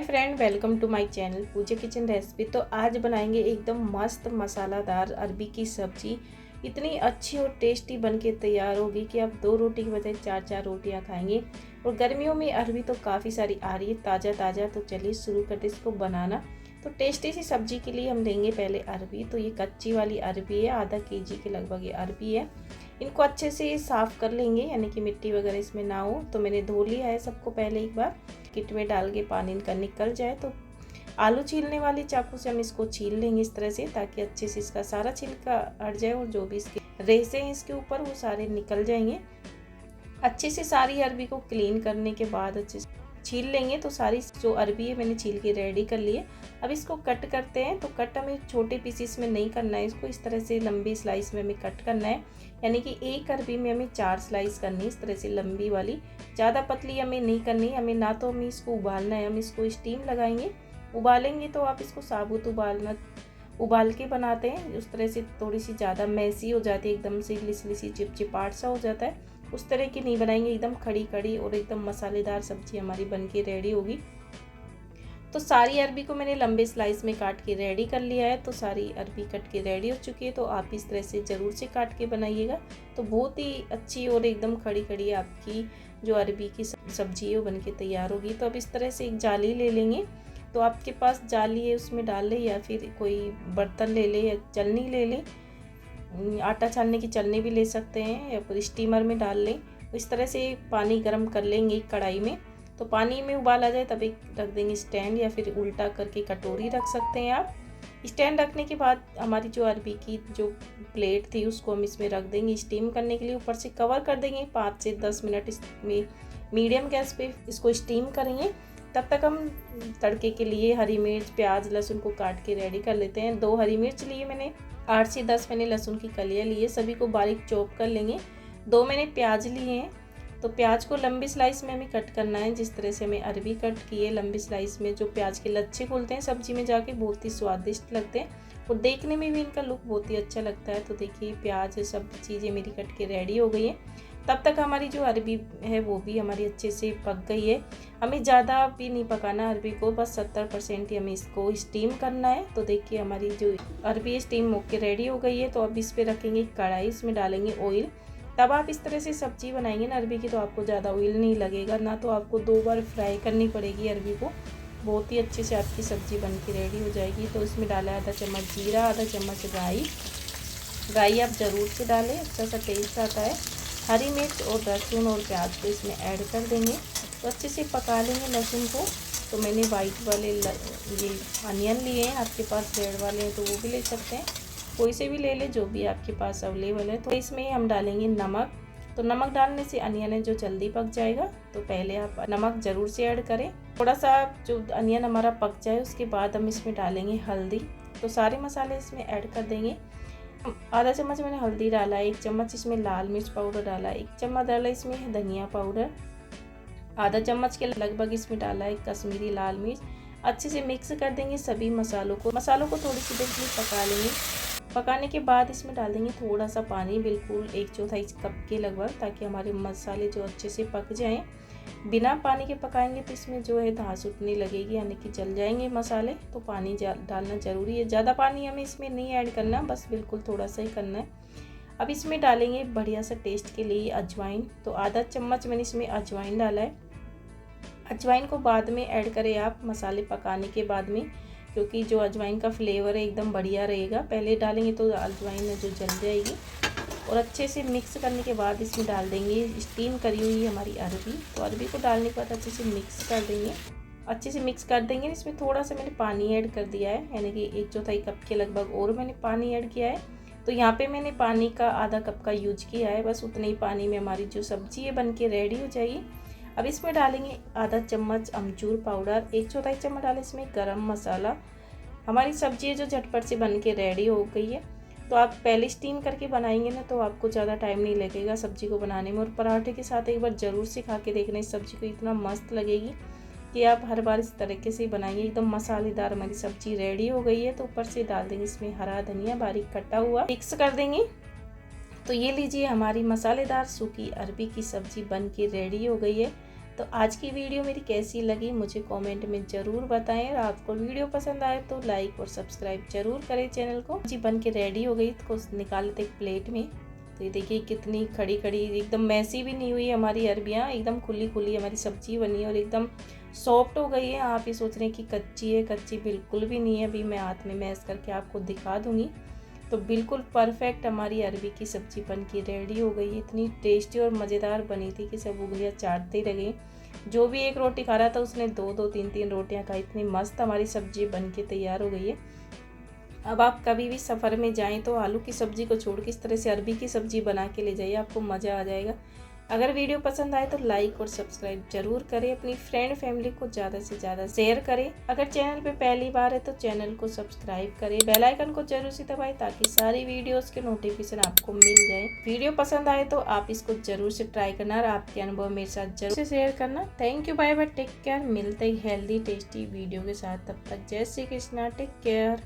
Friend, welcome to my channel Pooja kitchen recipe. तो आज बनाएंगे एकदम मस्त मसालादार अरबी की सब्जी। इतनी अच्छी और टेस्टी बनके तैयार होगी कि आप 2 रोटी की बजाय 4-4 रोटियां खाएंगे। और गर्मियों में अरबी तो काफ़ी सारी आ रही है ताज़ा ताज़ा। तो चलिए शुरू करते इसको बनाना। तो टेस्टी सी सब्जी के लिए हम लेंगे पहले अरबी। तो ये कच्ची वाली अरबी है, आधा केजी के लगभग ये अरबी है। इनको अच्छे से साफ़ कर लेंगे, यानी कि मिट्टी वगैरह इसमें ना हो। तो मैंने धो लिया है सबको पहले एक बार, किट में डाल के पानी इनका निकल जाए। तो आलू छीलने वाली चाकू से हम इसको छील लेंगे इस तरह से, ताकि अच्छे से इसका सारा छिलका हट जाए और जो भी इसके रेशे हैं इसके ऊपर वो सारे निकल जाएंगे। अच्छे से सारी अरबी को क्लीन करने के बाद अच्छे से छील लेंगे। तो सारी जो अरबी है मैंने छील के रेडी कर ली है। अब इसको कट करते हैं। तो कट हमें छोटे पीसीस में नहीं करना है, इसको इस तरह से लंबी स्लाइस में हमें कट करना है। यानी कि एक अरबी में हमें 4 स्लाइस करनी है, इस तरह से लंबी वाली। ज़्यादा पतली हमें नहीं करनी, हमें ना तो हमें इसको उबालना है, हम इसको स्टीम लगाएंगे। उबालेंगे तो आप इसको साबुत उबाल के बनाते हैं, उस तरह से थोड़ी सी ज़्यादा मैसी हो जाती है, एकदम से लिसी चिपचिपाट सा हो जाता है। उस तरह की नहीं बनाएंगे, एकदम खड़ी खड़ी और एकदम मसालेदार सब्जी हमारी बनके रेडी होगी। तो सारी अरबी को मैंने लंबे स्लाइस में काट के रेडी कर लिया है। तो सारी अरबी कट के रेडी हो चुकी है। तो आप इस तरह से ज़रूर से काट के बनाइएगा, तो बहुत ही अच्छी और एकदम खड़ी खड़ी आपकी जो अरबी की सब्जी है वो बनके तैयार होगी। तो अब इस तरह से एक जाली ले लेंगे। तो आपके पास जाली है उसमें डाल ले, या फिर कोई बर्तन ले ले, या चलनी ले ले, आटा छानने की चलनी भी ले सकते हैं, या फिर स्टीमर में डाल लें। इस तरह से पानी गर्म कर लेंगे कढ़ाई में। तो पानी में उबाल आ जाए तब एक रख देंगे स्टैंड, या फिर उल्टा करके कटोरी रख सकते हैं आप। स्टैंड रखने के बाद हमारी जो अरबी की जो प्लेट थी उसको हम इसमें रख देंगे स्टीम करने के लिए। ऊपर से कवर कर देंगे, 5 से 10 मिनट इसमें मीडियम गैस पे इसको स्टीम करेंगे। तब तक हम तड़के के लिए हरी मिर्च, प्याज, लहसुन को काट के रेडी कर लेते हैं। 2 हरी मिर्च लिए मैंने, 8 से 10 मैंने लहसुन की कलियाँ लिए, सभी को बारीक चॉप कर लेंगे। 2 मैंने प्याज लिए हैं। तो प्याज को लंबी स्लाइस में हमें कट करना है, जिस तरह से हमें अरबी कट की है लंबी स्लाइस में। जो प्याज के लच्छे खुलते हैं सब्जी में जाके, बहुत ही स्वादिष्ट लगते हैं और देखने में भी इनका लुक बहुत ही अच्छा लगता है। तो देखिए प्याज सब चीज़ें मेरी कट के रेडी हो गई हैं। तब तक हमारी जो अरबी है वो भी हमारी अच्छे से पक गई है। हमें ज़्यादा भी नहीं पकाना अरबी को, बस 70% ही हमें इसको स्टीम करना है। तो देखिए हमारी जो अरबी स्टीम होकर रेडी हो गई है। तो अब इस पर रखेंगे कढ़ाई, इसमें डालेंगे ऑयल। तब आप इस तरह से सब्जी बनाएंगे ना अरबी की, तो आपको ज़्यादा ऑयल नहीं लगेगा, ना तो आपको 2 बार फ्राई करनी पड़ेगी अरबी को। बहुत ही अच्छे से आपकी सब्ज़ी बन के रेडी हो जाएगी। तो इसमें डाला आधा चम्मच जीरा, आधा चम्मच राई आप ज़रूर से डालें, अच्छा सा टेस्ट आता है। हरी मिर्च और लहसुन और प्याज को इसमें ऐड कर देंगे। तो अच्छे से पका लेंगे लहसुन को। तो मैंने वाइट वाले ये अनियन लिए हैं, आपके पास रेड वाले हैं तो वो भी ले सकते हैं, कोई से भी ले ले जो भी आपके पास अवेलेबल है। तो इसमें हम डालेंगे नमक। तो नमक डालने से अनियन है जो जल्दी पक जाएगा, तो पहले आप नमक ज़रूर से ऐड करें। थोड़ा सा जो अनियन हमारा पक जाए उसके बाद हम इसमें डालेंगे हल्दी। तो सारे मसाले इसमें ऐड कर देंगे। आधा चम्मच मैंने हल्दी डाला है, 1 चम्मच इसमें लाल मिर्च पाउडर डाला है, 1 चम्मच डाला इसमें धनिया पाउडर, आधा चम्मच के लगभग इसमें डाला है कश्मीरी लाल मिर्च। अच्छे से मिक्स कर देंगे सभी मसालों को थोड़ी सी देर के लिए पका लेंगे। पकाने के बाद इसमें डाल देंगे थोड़ा सा पानी, बिल्कुल 1/4 कप के लगभग, ताकि हमारे मसाले जो अच्छे से पक जाएं। बिना पानी के पकाएंगे तो इसमें जो है धांस उठने लगेगी, यानी कि जल जाएंगे मसाले। तो पानी डालना ज़रूरी है, ज़्यादा पानी हमें इसमें नहीं ऐड करना, बस बिल्कुल थोड़ा सा ही करना है। अब इसमें डालेंगे बढ़िया सा टेस्ट के लिए अजवाइन। तो आधा चम्मच मैंने इसमें अजवाइन डाला है। अजवाइन को बाद में ऐड करें आप मसाले पकाने के बाद में, क्योंकि जो अजवाइन का फ्लेवर है एकदम बढ़िया रहेगा। पहले डालेंगे तो अजवाइन जो जल जाएगी। और अच्छे से मिक्स करने के बाद इसमें डाल देंगे स्टीम करी हुई हमारी अरबी। तो अरबी को डालने के बाद अच्छे से मिक्स कर देंगे, इसमें थोड़ा सा मैंने पानी ऐड कर दिया है, यानी कि 1/4 कप के लगभग और मैंने पानी ऐड किया है। तो यहाँ पे मैंने पानी का आधा कप का यूज किया है, बस उतने ही पानी में हमारी जो सब्जी है बन के रेडी हो जाएगी। अब इसमें डालेंगे आधा चम्मच अमचूर पाउडर, 1/4 चम्मच डालें इसमें गरम मसाला। हमारी सब्जी है जो झटपट से बन के रेडी हो गई है। तो आप पहले स्टीम करके बनाएंगे ना तो आपको ज़्यादा टाइम नहीं लगेगा सब्जी को बनाने में। और पराठे के साथ एक बार ज़रूर से खा के देखना, इस सब्जी को इतना मस्त लगेगी कि आप हर बार इस तरीके से ही बनाएंगे। एकदम मसालेदार हमारी सब्जी रेडी हो गई है। तो ऊपर से डाल देंगे इसमें हरा धनिया बारीक कटा हुआ, मिक्स कर देंगे। तो ये लीजिए हमारी मसालेदार सूखी अरबी की सब्जी बन के रेडी हो गई है। तो आज की वीडियो मेरी कैसी लगी मुझे कमेंट में ज़रूर बताएं, और आपको वीडियो पसंद आए तो लाइक और सब्सक्राइब जरूर करें चैनल को। जी बन के रेडी हो गई तो निकाल लेते एक प्लेट में। तो ये देखिए कितनी खड़ी खड़ी, एकदम मैसी भी नहीं हुई हमारी अरबियाँ, एकदम खुली खुली हमारी सब्जी बनी है और एकदम सॉफ्ट हो गई है। आप ये सोच रहे हैं कि कच्ची है, कच्ची बिल्कुल भी नहीं है। अभी मैं हाथ में मैश करके आपको दिखा दूंगी। तो बिल्कुल परफेक्ट हमारी अरबी की सब्जी बन के रेडी हो गई। इतनी टेस्टी और मज़ेदार बनी थी कि सब उंगलियां चाटते ही रहे। जो भी एक रोटी खा रहा था उसने दो दो तीन तीन रोटियां खाई। इतनी मस्त हमारी सब्जी बन के तैयार हो गई है। अब आप कभी भी सफ़र में जाएं तो आलू की सब्ज़ी को छोड़ के इस तरह से अरबी की सब्ज़ी बना के ले जाइए, आपको मज़ा आ जाएगा। अगर वीडियो पसंद आए तो लाइक और सब्सक्राइब जरूर करें। अपनी फ्रेंड फैमिली को ज़्यादा से ज़्यादा शेयर करें। अगर चैनल पे पहली बार है तो चैनल को सब्सक्राइब करें, बेल आइकन को जरूर से दबाएं ताकि सारी वीडियोस के नोटिफिकेशन आपको मिल जाए। वीडियो पसंद आए तो आप इसको जरूर से ट्राई करना और आपके अनुभव मेरे साथ जरूर से शेयर करना। Thank you, bye bye, take care. मिलते ही हेल्दी टेस्टी वीडियो के साथ, तब तक जय श्री कृष्णा, टेक केयर।